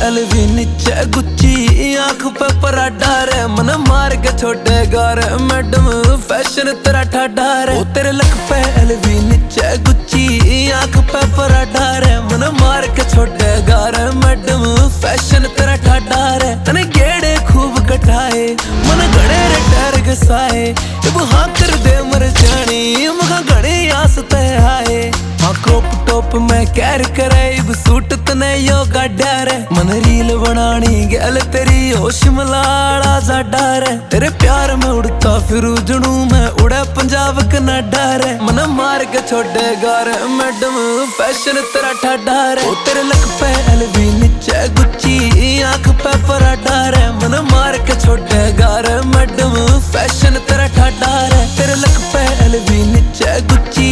LV नीचे Gucci आंख पे पराठा रे मन मार के छोड़ेगा रे मैडम फैशन तेरा ठाडा रे ओ तेरे लक पे एलवी नीचे गुच्ची आंख पे पराठा रे मन मार के छोड़ेगा रे मैडम फैशन तेरा ठाडा रे तने गेड़े खूब कटाए मन गड़े रे टैर गसाए अब हाँ कर दे मर जानी मगा गड़े आस ते आए हाँ क्रॉप टॉप में कैर करे अब सूट तने यो गाड्या रे मन रील बनानी गैल तेरी ओ शिमलाड़ा जाडा रे तेरे प्यार में उड़ता फिरू जुनू में उड़े पंजाब कनाडा रे मन मार के छोड़ेगा रे मैडम फैशन तेरा ठाडा रे ओ तेरे लक पे एलवी नीचे गुच्ची आंख पे पराठा रे मन मार के छोड़ेगा रे मैडम फैशन तेरा ठाडा रे तेरे लक पे एलवी नीचे गुच्ची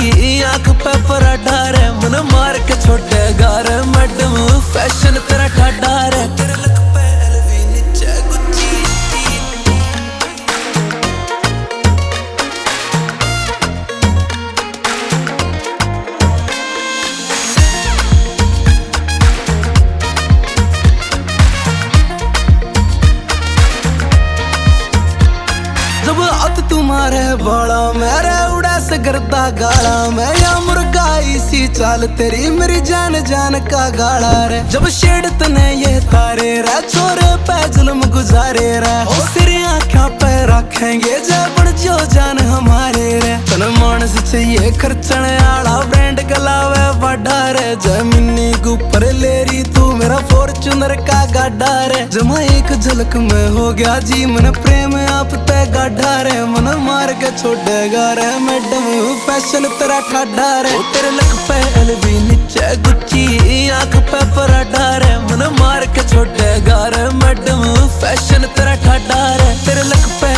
आंख पे पराठा रे मन मार के छोड़ेगा रे मैडम फैशन तेरा ठाडा रे तेरे लक पे एलवी नीचे गुच्ची जब हाथ तुम्हारे बाला मेरे उड़ा से करता गाला मैं या मुर्गाई सी चाल तेरी मेरी जान जान का गाला रे जब शेड तने ये तारे रे छोरे पे जुल्म गुजारे रे ओ तेरी आँखों पे रखेंगे जब जो जान हमारे रे तन मानस चाहिए खर्चन आला ब्रांड गलावे बड़ा रे जमीनी के ऊपर लेरी तू मेरा फॉर्च्यूनर का गाड़ा रे जमा एक झलक में हो गया जी मन प्रेम आप ते गाढ़ा रे मन मार के छोड़ेगा रे मैडम फैशन तेरा ठाडा रे ओ तेरे लक पे एलवी नीचे गुच्ची आंख पे पराठा रे मन मार के छोड़ेगा रे मैडम फैशन तेरा ठाडा रे तेरे लक पे